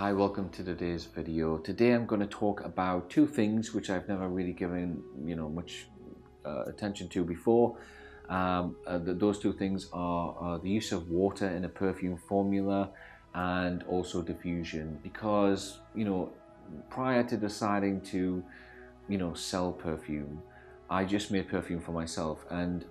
Hi, welcome to today's video. Today I'm going to talk about two things which I've never really given much attention to before. Those two things are the use of water in a perfume formula and also diffusion, because prior to deciding to sell perfume, I just made perfume for myself, and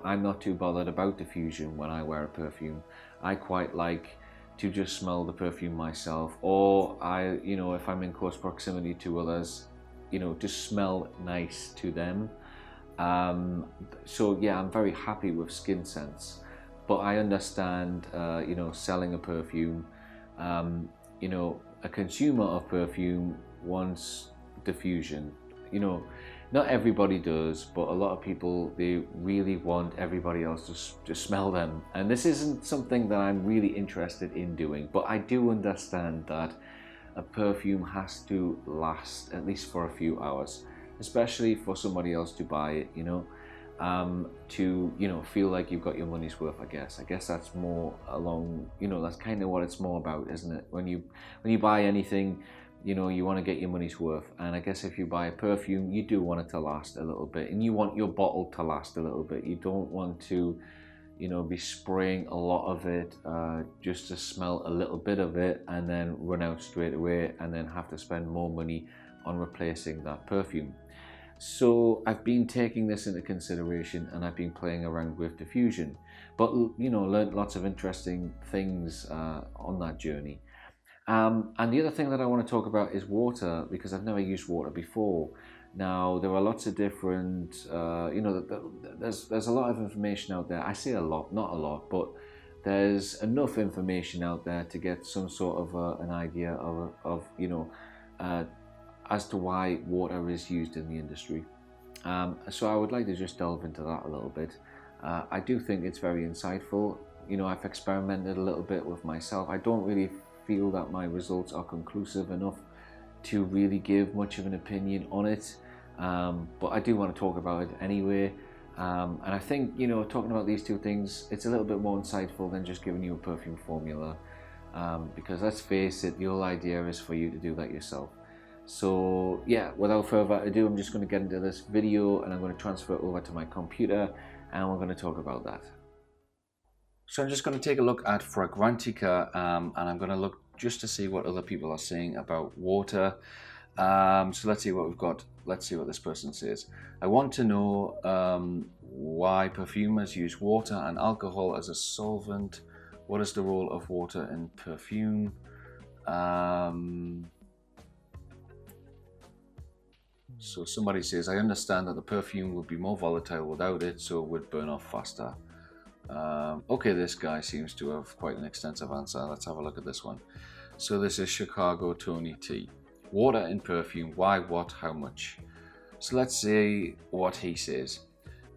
I'm not too bothered about diffusion when I wear a perfume. I quite like to just smell the perfume myself, or if I'm in close proximity to others, to smell nice to them. So yeah, I'm very happy with skin scents, but I understand selling a perfume. A consumer of perfume wants diffusion. Not everybody does, but a lot of people, they really want everybody else to smell them. And this isn't something that I'm really interested in doing, but I do understand that a perfume has to last at least for a few hours, especially for somebody else to buy it, to feel like you've got your money's worth. I guess that's more along, that's kind of what it's more about, isn't it? When you buy anything, you want to get your money's worth. And I guess if you buy a perfume, you do want it to last a little bit, and you want your bottle to last a little bit. You don't want to be spraying a lot of it just to smell a little bit of it and then run out straight away and then have to spend more money on replacing that perfume. So I've been taking this into consideration, and I've been playing around with diffusion, but learned lots of interesting things on that journey. And the other thing that I want to talk about is water, because I've never used water before. Now, there are lots of different, there's a lot of information out there. I say a lot, not a lot, but there's enough information out there to get some sort of an idea of as to why water is used in the industry. So I would like to just delve into that a little bit. I do think it's very insightful. I've experimented a little bit with myself. I don't really feel that my results are conclusive enough to really give much of an opinion on it, but I do want to talk about it anyway. And I think talking about these two things, it's a little bit more insightful than just giving you a perfume formula, because let's face it, the whole idea is for you to do that yourself. So yeah, without further ado, I'm just going to get into this video, and I'm going to transfer it over to my computer, and we're going to talk about that. So I'm just going to take a look at Fragrantica, and I'm going to look just to see what other people are saying about water. So let's see what we've got. Let's see what this person says. I want to know why perfumers use water and alcohol as a solvent. What is the role of water in perfume? So somebody says, I understand that the perfume would be more volatile without it, so it would burn off faster. Okay, this guy seems to have quite an extensive answer. Let's have a look at this one. So this is Chicago Tony T. Water in perfume, why, what, how much? So let's see what he says.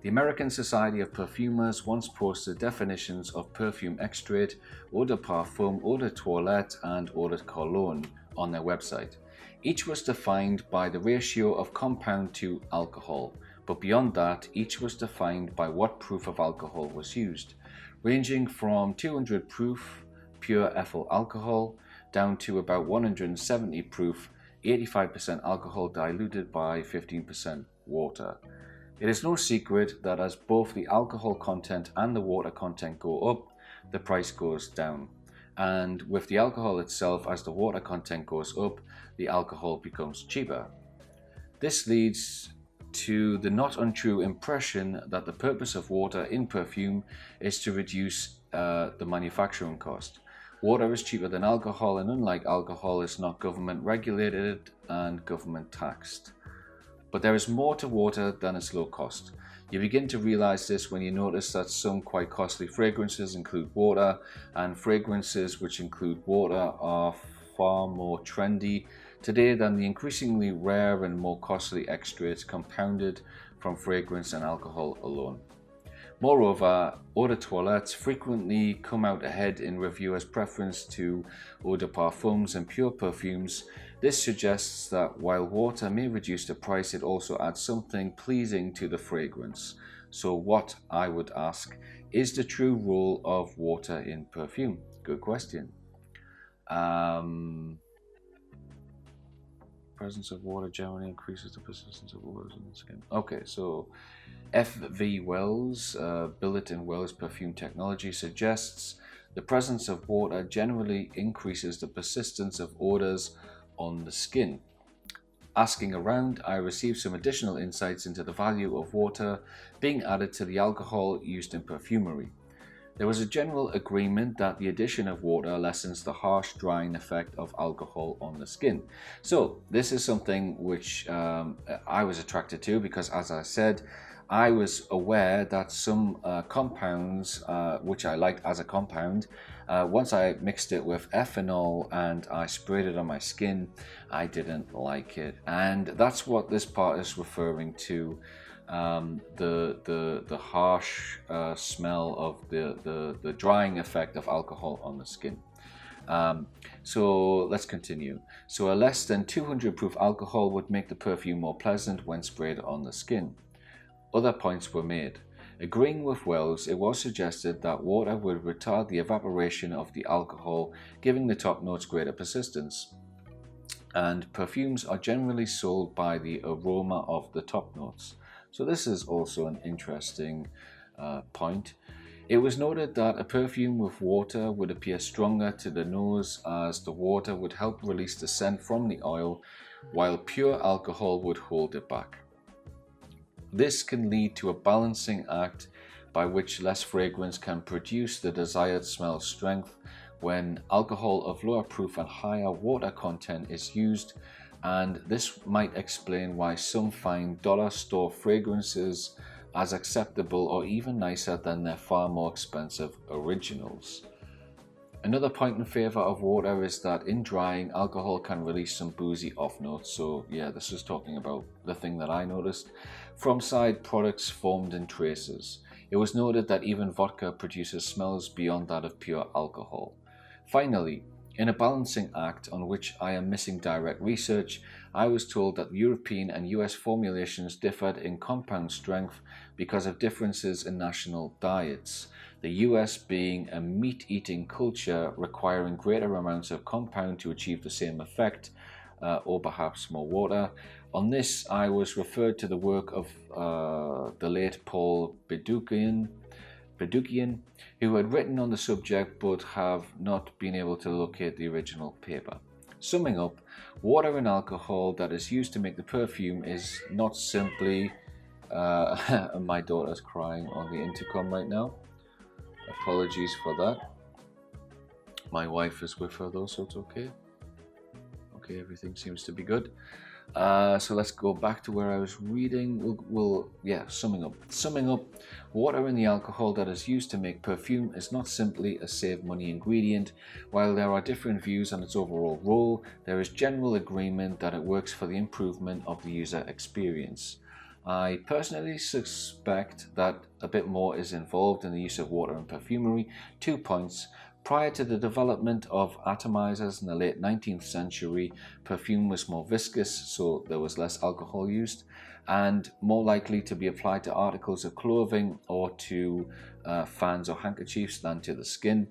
The American Society of Perfumers once posted definitions of perfume extrait, eau de parfum, eau de toilette, and eau de cologne on their website. Each was defined by the ratio of compound to alcohol, but beyond that, each was defined by what proof of alcohol was used, ranging from 200 proof pure ethyl alcohol down to about 170 proof 85% alcohol diluted by 15% water. It is no secret that as both the alcohol content and the water content go up, the price goes down. And with the alcohol itself, as the water content goes up, the alcohol becomes cheaper. This leads to the not untrue impression that the purpose of water in perfume is to reduce the manufacturing cost. Water is cheaper than alcohol, and unlike alcohol, is not government regulated and government taxed. But there is more to water than its low cost. You begin to realize this when you notice that some quite costly fragrances include water, and fragrances which include water are far more trendy today than the increasingly rare and more costly extracts compounded from fragrance and alcohol alone. Moreover, eau de toilettes frequently come out ahead in reviewers' preference to eau de parfums and pure perfumes. This suggests that while water may reduce the price, it also adds something pleasing to the fragrance. So what, I would ask, is the true role of water in perfume? Good question. presence of water generally increases the persistence of odors in the skin. Okay, so F.V. Wells, Billet and Wells Perfume Technology suggests the presence of water generally increases the persistence of odors on the skin. Asking around, I received some additional insights into the value of water being added to the alcohol used in perfumery. There was a general agreement that the addition of water lessens the harsh drying effect of alcohol on the skin. So this is something which I was attracted to because, as I said, I was aware that some compounds, which I liked as a compound, once I mixed it with ethanol and I sprayed it on my skin, I didn't like it. And that's what this part is referring to. The harsh smell of the drying effect of alcohol on the skin. So let's continue. So a less than 200 proof alcohol would make the perfume more pleasant when sprayed on the skin. Other points were made. Agreeing with Wells, it was suggested that water would retard the evaporation of the alcohol, giving the top notes greater persistence. And perfumes are generally sold by the aroma of the top notes. So this is also an interesting point. It was noted that a perfume with water would appear stronger to the nose as the water would help release the scent from the oil, while pure alcohol would hold it back. This can lead to a balancing act by which less fragrance can produce the desired smell strength when alcohol of lower proof and higher water content is used, and this might explain why some find dollar store fragrances as acceptable or even nicer than their far more expensive originals. Another point in favor of water is that in drying, alcohol can release some boozy off notes. So yeah, this is talking about the thing that I noticed. From side products formed in traces. It was noted that even vodka produces smells beyond that of pure alcohol. Finally, in a balancing act on which I am missing direct research, I was told that European and US formulations differed in compound strength because of differences in national diets. The US being a meat-eating culture requiring greater amounts of compound to achieve the same effect, or perhaps more water. On this, I was referred to the work of the late Paul Bedukian, who had written on the subject but have not been able to locate the original paper. Summing up, water and alcohol that is used to make the perfume is not simply... my daughter's crying on the intercom right now. Apologies for that. My wife is with her though, so it's okay. Okay, everything seems to be good. So let's go back to where I was reading. Summing up, water in the alcohol that is used to make perfume is not simply a save money ingredient. While there are different views on its overall role, there is general agreement that it works for the improvement of the user experience. I personally suspect that a bit more is involved in the use of water in perfumery. 2 points. Prior to the development of atomizers in the late 19th century, perfume was more viscous, so there was less alcohol used, and more likely to be applied to articles of clothing or to fans or handkerchiefs than to the skin.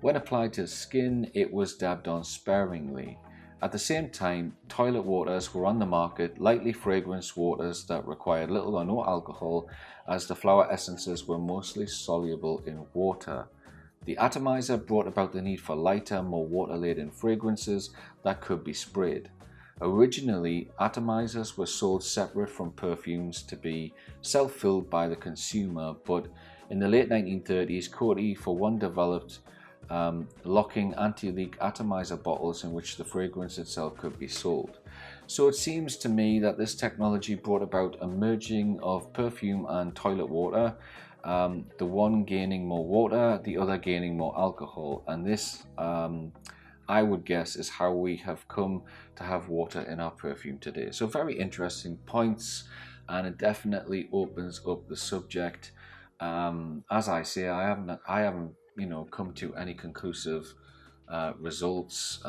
When applied to the skin, it was dabbed on sparingly. At the same time, toilet waters were on the market, lightly fragranced waters that required little or no alcohol, as the flower essences were mostly soluble in water. The atomizer brought about the need for lighter, more water-laden fragrances that could be sprayed. Originally, atomizers were sold separate from perfumes to be self-filled by the consumer, but in the late 1930s, Coty for one developed locking anti-leak atomizer bottles in which the fragrance itself could be sold. So it seems to me that this technology brought about a merging of perfume and toilet water, the one gaining more water, the other gaining more alcohol, and this I would guess is how we have come to have water in our perfume today. So very interesting points, and it definitely opens up the subject. As I say, I haven't come to any conclusive results.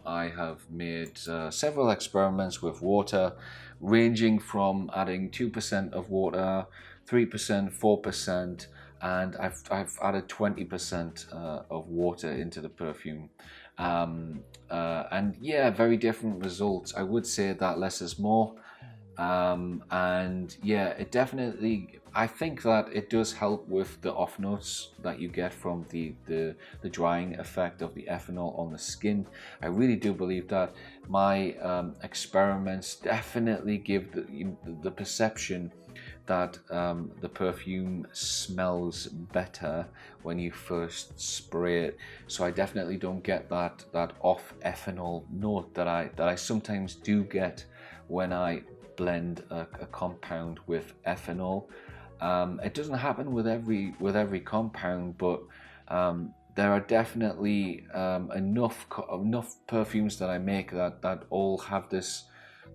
I have made several experiments with water, ranging from adding 2% of water, 3%, 4%, and I've added 20% of water into the perfume. And yeah, very different results. I would say that less is more. And yeah, it definitely, I think that it does help with the off notes that you get from the drying effect of the ethanol on the skin. I really do believe that. My experiments definitely give the perception that the perfume smells better when you first spray it. So I definitely don't get that off ethanol note that I sometimes do get when I blend a compound with ethanol. It doesn't happen with every compound, but there are definitely enough perfumes that I make that all have this,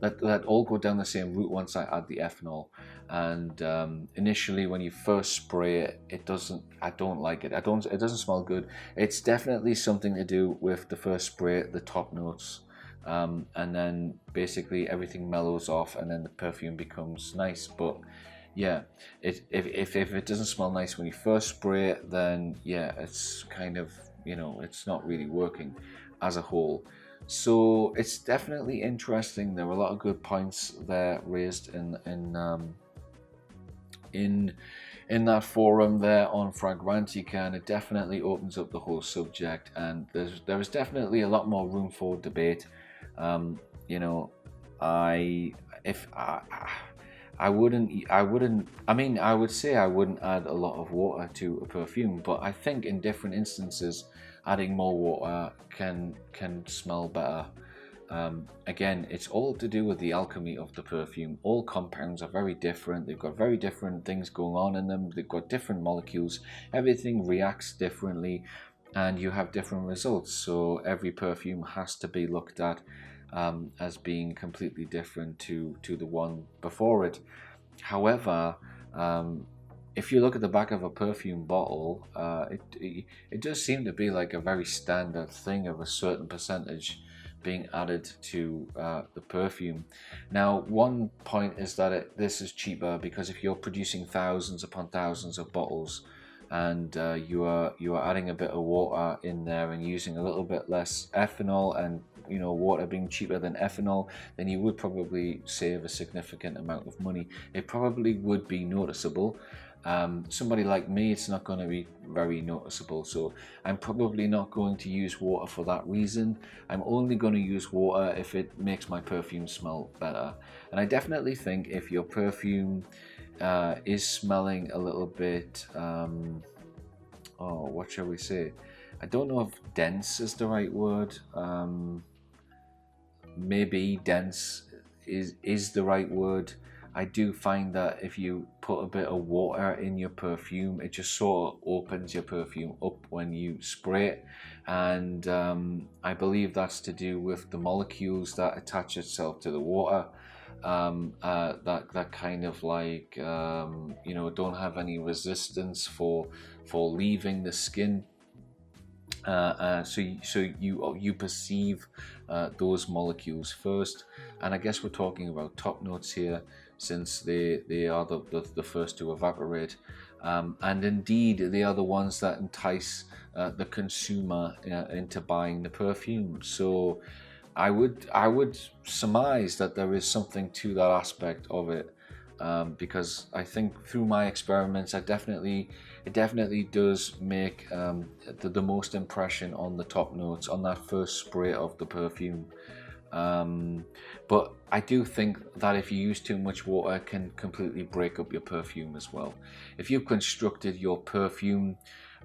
that all go down the same route once I add the ethanol. And initially, when you first spray it, it doesn't. I don't like it. I don't. It doesn't smell good. It's definitely something to do with the first spray, the top notes. And then basically everything mellows off, and then the perfume becomes nice. But yeah, if it doesn't smell nice when you first spray it, then yeah, it's kind of, it's not really working as a whole. So it's definitely interesting. There are a lot of good points there raised in in that forum there on Fragrantica, and it definitely opens up the whole subject. And there is definitely a lot more room for debate. You know, I if I wouldn't. I mean, I would say I wouldn't add a lot of water to a perfume, but I think in different instances, adding more water can smell better. Again, it's all to do with the alchemy of the perfume. All compounds are very different. They've got very different things going on in them. They've got different molecules. Everything reacts differently, and you have different results. So every perfume has to be looked at as being completely different to the one before it. However, if you look at the back of a perfume bottle, it does seem to be like a very standard thing of a certain percentage being added to the perfume. Now, one point is that this is cheaper because if you're producing thousands upon thousands of bottles, and you are adding a bit of water in there and using a little bit less ethanol, and water being cheaper than ethanol, then you would probably save a significant amount of money. It probably would be noticeable. Somebody like me, it's not going to be very noticeable, so I'm probably not going to use water for that reason. I'm only going to use water if it makes my perfume smell better. And I definitely think if your perfume is smelling a little bit, what shall we say? I don't know if dense is the right word. Maybe dense is the right word. I do find that if you put a bit of water in your perfume, it just sort of opens your perfume up when you spray it. And I believe that's to do with the molecules that attach itself to the water. That kind of like don't have any resistance for leaving the skin. So you perceive those molecules first, and I guess we're talking about top notes here, since they are the first to evaporate, and indeed they are the ones that entice the consumer into buying the perfume. So I would surmise that there is something to that aspect of it, because I think through my experiments, it definitely does make the most impression on the top notes on that first spray of the perfume. But I do think that if you use too much water, it can completely break up your perfume as well. If you've constructed your perfume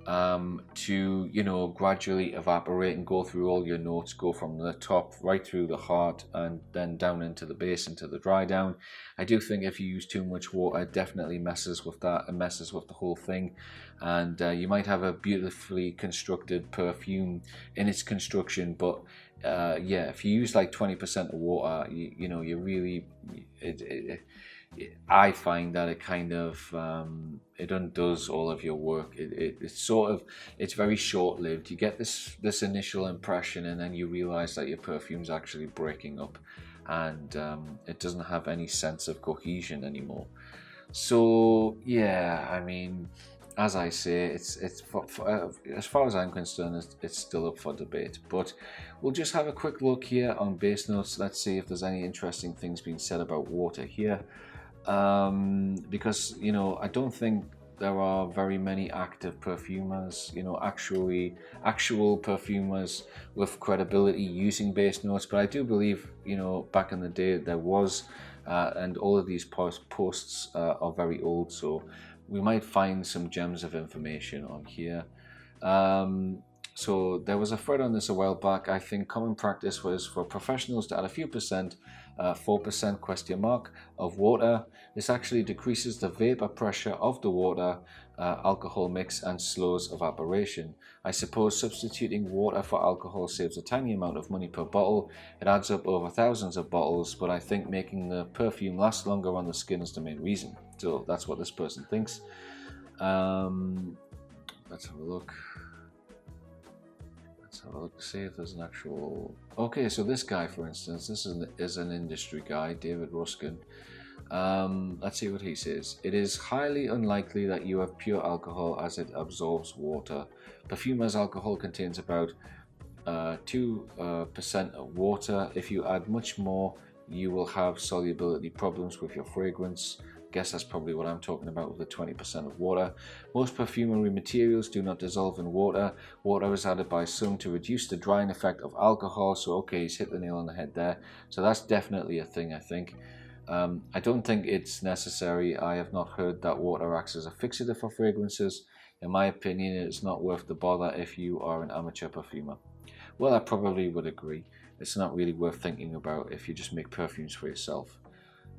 to gradually evaporate and go through all your notes, go from the top right through the heart and then down into the base, into the dry down, I do think if you use too much water, it definitely messes with that and messes with the whole thing. And you might have a beautifully constructed perfume in its construction, but if you use like 20% of water, you really I find that it kind of it undoes all of your work. It's very short lived. You get this initial impression, and then you realize that your perfume's actually breaking up, and it doesn't have any sense of cohesion anymore. So yeah, I mean, as I say, as far as I'm concerned, it's still up for debate. But we'll just have a quick look here on base notes. Let's see if there's any interesting things being said about water here, because I don't think there are very many active perfumers, actual perfumers with credibility using base notes. But I do believe, back in the day there was, and all of these posts are very old, so we might find some gems of information on here. So there was a thread on this a while back. I think common practice was for professionals to add a few percent, 4% question mark, of water. This actually decreases the vapor pressure of the water alcohol mix and slows evaporation. I suppose substituting water for alcohol saves a tiny amount of money per bottle. It adds up over thousands of bottles, but I think making the perfume last longer on the skin is the main reason. So that's what this person thinks. Let's have a look. See if there's an actual... Okay, so this guy, for instance, this is an industry guy, David Ruskin. Let's see what he says. It is highly unlikely that you have pure alcohol as it absorbs water. Perfumer's alcohol contains about 2% of water. If you add much more, you will have solubility problems with your fragrance. Guess that's probably what I'm talking about with the 20% of water. Most perfumery materials do not dissolve in water. Water is added by some to reduce the drying effect of alcohol. So okay, he's hit the nail on the head there. So that's definitely a thing, I think. I don't think it's necessary. I have not heard that water acts as a fixative for fragrances. In my opinion, it's not worth the bother if you are an amateur perfumer. Well, I probably would agree. It's not really worth thinking about if you just make perfumes for yourself.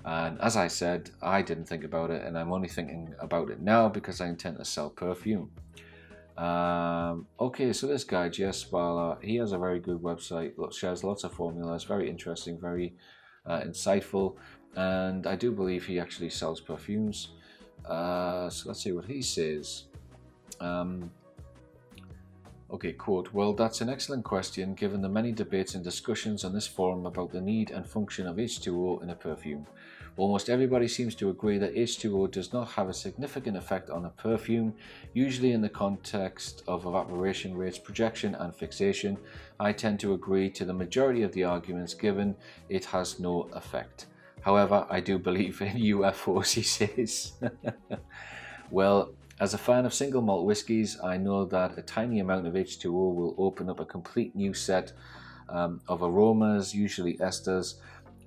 And as I said, I didn't think about it, and I'm only thinking about it now because I intend to sell perfume. Okay, so this guy, Jess Spala, he has a very good website, shares lots of formulas, very interesting, very insightful, and I do believe he actually sells perfumes. So let's see what he says. Okay, quote, well, that's an excellent question given the many debates and discussions on this forum about the need and function of H2O in a perfume. Almost everybody seems to agree that H2O does not have a significant effect on a perfume, usually in the context of evaporation rates, projection and fixation. I tend to agree to the majority of the arguments given it has no effect. However, I do believe in UFOs, he says. Well, as a fan of single malt whiskies, I know that a tiny amount of H2O will open up a complete new set of aromas, usually esters,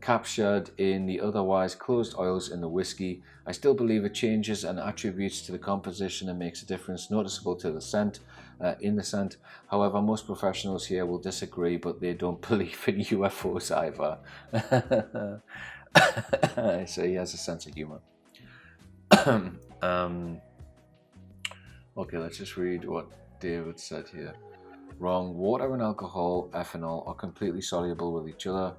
captured in the otherwise closed oils in the whiskey. I still believe it changes and attributes to the composition and makes a difference noticeable to the scent, in the scent. However, most professionals here will disagree, but they don't believe in UFOs either. So he has a sense of humor. Okay, let's just read what David said here. Wrong. Water and alcohol, ethanol, are completely soluble with each other.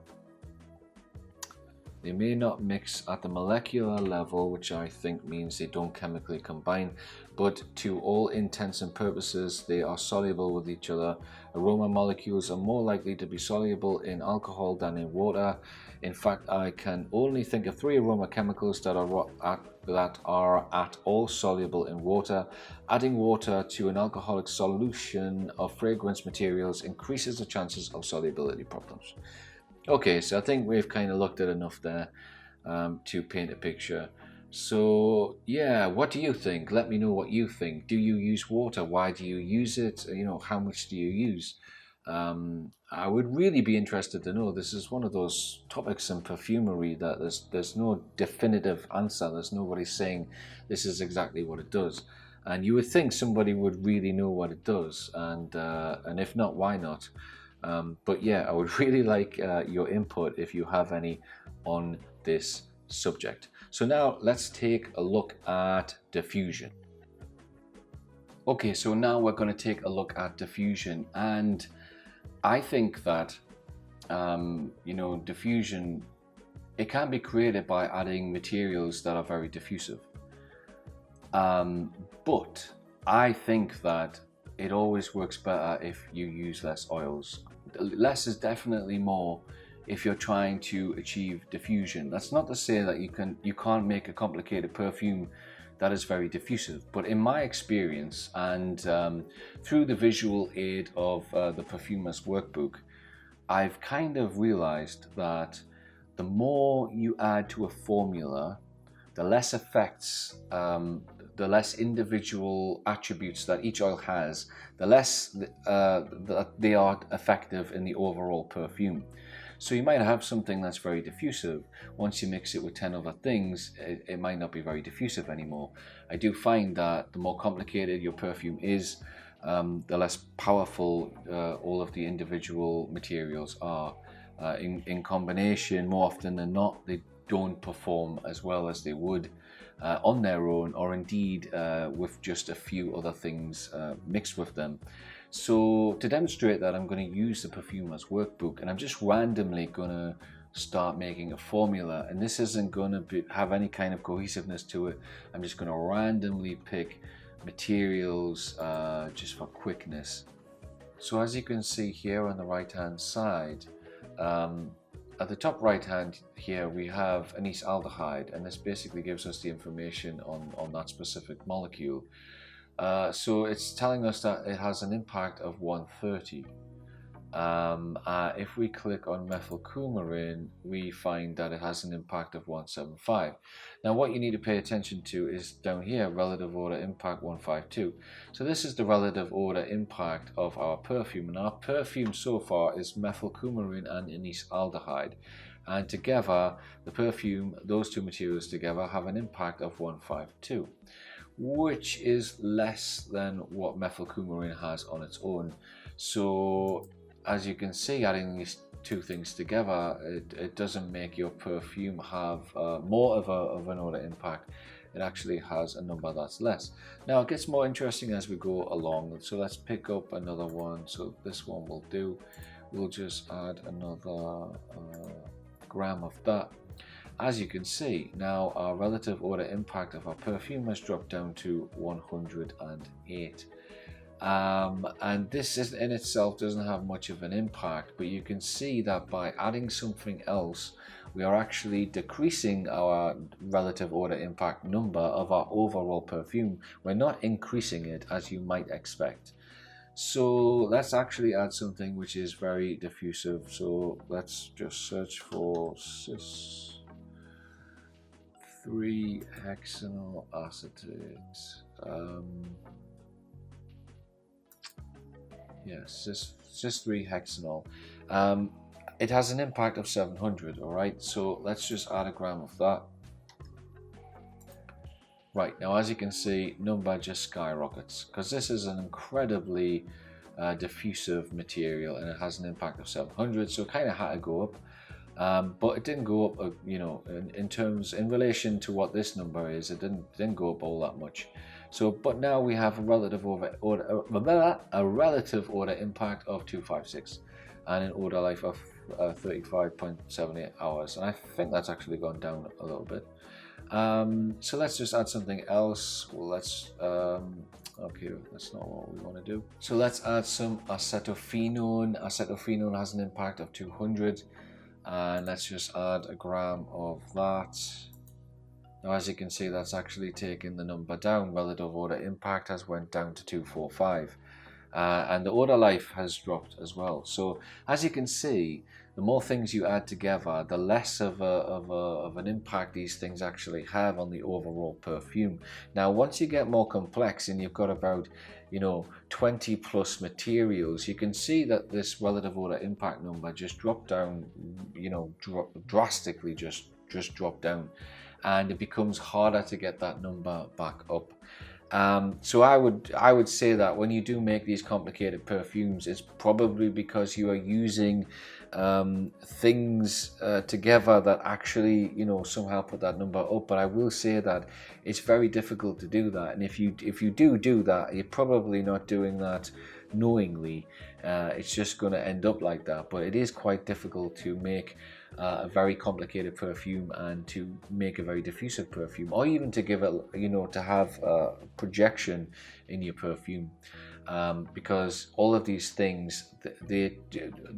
They may not mix at the molecular level, which I think means they don't chemically combine, but to all intents and purposes, they are soluble with each other. Aroma molecules are more likely to be soluble in alcohol than in water. In fact, I can only think of 3 aroma chemicals that are at all soluble in water. Adding water to an alcoholic solution of fragrance materials increases the chances of solubility problems. Okay, so I think we've kind of looked at enough there to paint a picture. So yeah, what do you think? Let me know what you think. Do you use water? Why do you use it? How much do you use? I would really be interested to know. This is one of those topics in perfumery that there's no definitive answer. There's nobody saying this is exactly what it does. And you would think somebody would really know what it does. And if not, why not? But yeah, I would really like your input if you have any on this subject. So now let's take a look at diffusion. Okay, so now we're going to take a look at diffusion, and I think that diffusion, it can be created by adding materials that are very diffusive. But I think that it always works better if you use less oils. Less is definitely more if you're trying to achieve diffusion. That's not to say that you can't make a complicated perfume that is very diffusive. But in my experience, and through the visual aid of the Perfumer's Workbook, I've kind of realized that the more you add to a formula, the less effects, the less individual attributes that each oil has, the less that they are effective in the overall perfume. So you might have something that's very diffusive. Once you mix it with 10 other things, it might not be very diffusive anymore. I do find that the more complicated your perfume is, the less powerful all of the individual materials are. In combination, more often than not, they don't perform as well as they would on their own, or indeed with just a few other things mixed with them. So to demonstrate that, I'm going to use the Perfumer's Workbook, and I'm just randomly going to start making a formula, and this isn't going to have any kind of cohesiveness to it. I'm just going to randomly pick materials just for quickness. So as you can see here on the right hand side, at the top right hand here we have anise aldehyde, and this basically gives us the information on that specific molecule. So it's telling us that it has an impact of 130. If we click on methylcoumarin, we find that it has an impact of 175. Now what you need to pay attention to is down here, relative order impact 152. So this is the relative order impact of our perfume, and our perfume so far is methylcoumarin and anise aldehyde, and together the perfume, those two materials together, have an impact of 152, which is less than what methylcoumarin has on its own. So as you can see, adding these two things together, it doesn't make your perfume have more of an order impact. It actually has a number that's less. Now it gets more interesting as we go along, so let's pick up another one. So this one will do. We'll just add another gram of that. As you can see, now our relative order impact of our perfume has dropped down to 108. And this in itself doesn't have much of an impact, but you can see that by adding something else, we are actually decreasing our relative order impact number of our overall perfume. We're not increasing it as you might expect. So let's actually add something which is very diffusive. So let's just search for cis 3-hexanyl acetate. Yes, cis 3-hexanyl. It has an impact of 700. All right, so let's just add a gram of that. Right, now as you can see, number just skyrockets because this is an incredibly diffusive material, and it has an impact of 700. So it kind of had to go up. But it didn't go up, you know, in relation to what this number is, it didn't go up all that much. So, but now we have a relative order impact of 256, and an order life of 35.78 hours, and I think that's actually gone down a little bit. So let's just add something else. Well, let's okay, that's not what we want to do. So let's add some acetophenone. Acetophenone has an impact of 200. And let's just add a gram of that. Now as you can see, that's actually taken the number down. Relative order impact has went down to 245, and the order life has dropped as well. So as you can see, the more things you add together, the less of an impact these things actually have on the overall perfume. Now once you get more complex and you've got about 20 plus materials, you can see that this relative order impact number just dropped down, drastically just dropped down, and it becomes harder to get that number back up. So I would say that when you do make these complicated perfumes, it's probably because you are using things together that actually somehow put that number up. But I will say that it's very difficult to do that, and if you do that, you're probably not doing that knowingly. It's just going to end up like that. But it is quite difficult to make a very complicated perfume and to make a very diffusive perfume, or even to give it, to have a projection in your perfume, because all of these things, the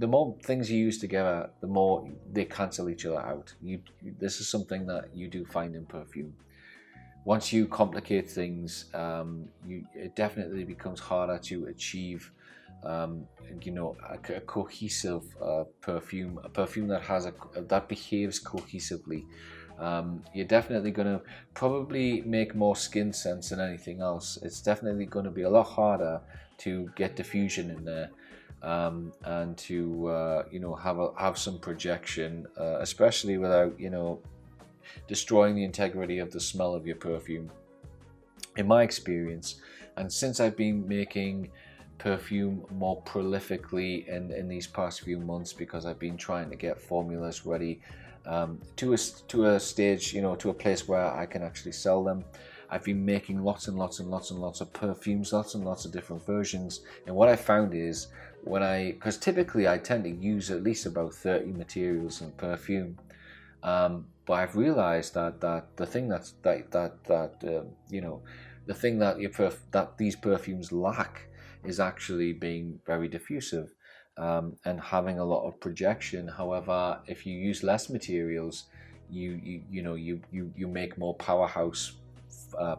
more things you use together, the more they cancel each other out. This is something that you do find in perfume. once you complicate things, it definitely becomes harder to achieve, a cohesive perfume, a perfume that has that behaves cohesively. You're definitely going to probably make more skin sense than anything else. It's definitely going to be a lot harder to get diffusion in there, and to have some projection, especially without destroying the integrity of the smell of your perfume. In my experience, and since I've been making perfume more prolifically in these past few months, because I've been trying to get formulas ready, to a stage, to a place where I can actually sell them. I've been making lots and lots and lots and lots of perfumes, lots and lots of different versions. And what I found is, because typically I tend to use at least about 30 materials in perfume, but I've realized that the thing the thing that these perfumes lack is actually being very diffusive, and having a lot of projection. However, if you use less materials, you make more powerhouse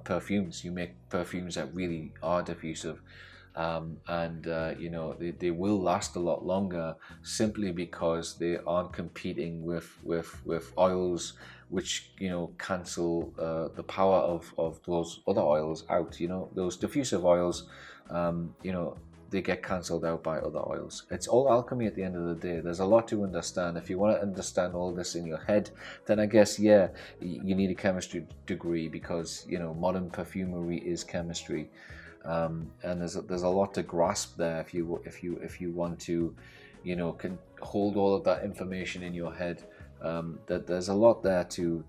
perfumes. You make perfumes that really are diffusive, and they will last a lot longer, simply because they aren't competing with oils which cancel the power of those other oils out. Those diffusive oils, they get cancelled out by other oils. It's all alchemy at the end of the day. There's a lot to understand. If you want to understand all this in your head, then I guess, yeah, you need a chemistry degree, because modern perfumery is chemistry. And there's a lot to grasp there if you want to, can hold all of that information in your head. That there's a lot there to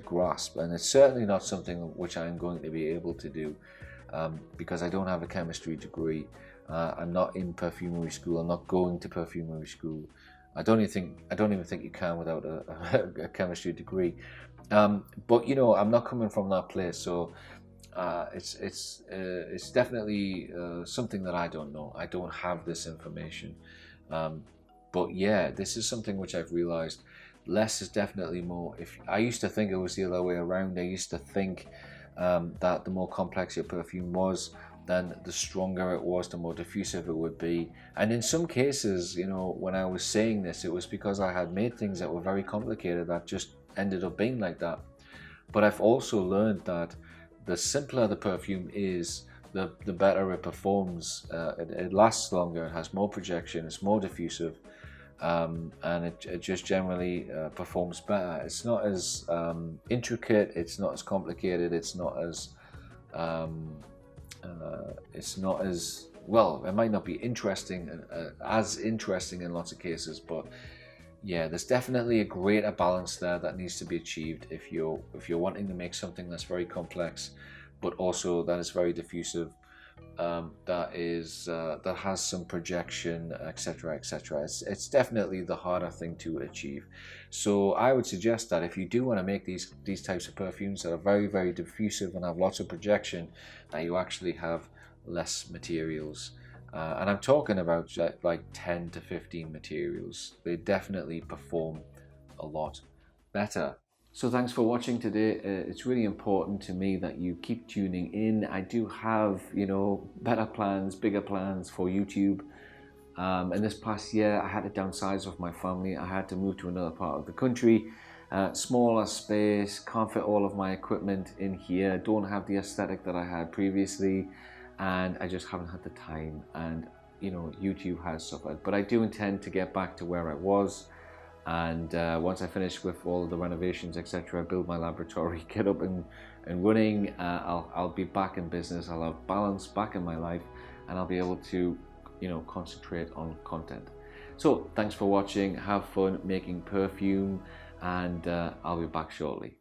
grasp, and it's certainly not something which I'm going to be able to do, because I don't have a chemistry degree. I'm not in perfumery school. I'm not going to perfumery school. I don't even think you can without a chemistry degree. But I'm not coming from that place, so it's definitely something that I don't know. I don't have this information. But yeah, this is something which I've realized. Less is definitely more. If I used to think it was the other way around, I used to think that the more complex your perfume was, then the stronger it was, the more diffusive it would be. And in some cases, when I was saying this, it was because I had made things that were very complicated that just ended up being like that. But I've also learned that the simpler the perfume is, the better it performs. It lasts longer, it has more projection, it's more diffusive, and it just generally performs better. It's not as intricate, it's not as complicated, it's not as well, it might not be interesting, as interesting in lots of cases, but yeah, there's definitely a greater balance there that needs to be achieved if you're wanting to make something that's very complex, but also that is very diffusive, that has some projection, etc., etc. It's definitely the harder thing to achieve. So I would suggest that if you do want to make these types of perfumes that are very, very diffusive and have lots of projection, that you actually have less materials. And I'm talking about like 10 to 15 materials. They definitely perform a lot better. So thanks for watching today. It's really important to me that you keep tuning in. I do have, better plans, bigger plans for YouTube. In this past year, I had to downsize with my family. I had to move to another part of the country. Smaller space, can't fit all of my equipment in here, don't have the aesthetic that I had previously, and I just haven't had the time, and YouTube has suffered. But I do intend to get back to where I was, and once I finish with all of the renovations, etc., build my laboratory, get up and running, I'll be back in business. I'll have balance back in my life, and I'll be able to concentrate on content. So thanks for watching, have fun making perfume, and I'll be back shortly.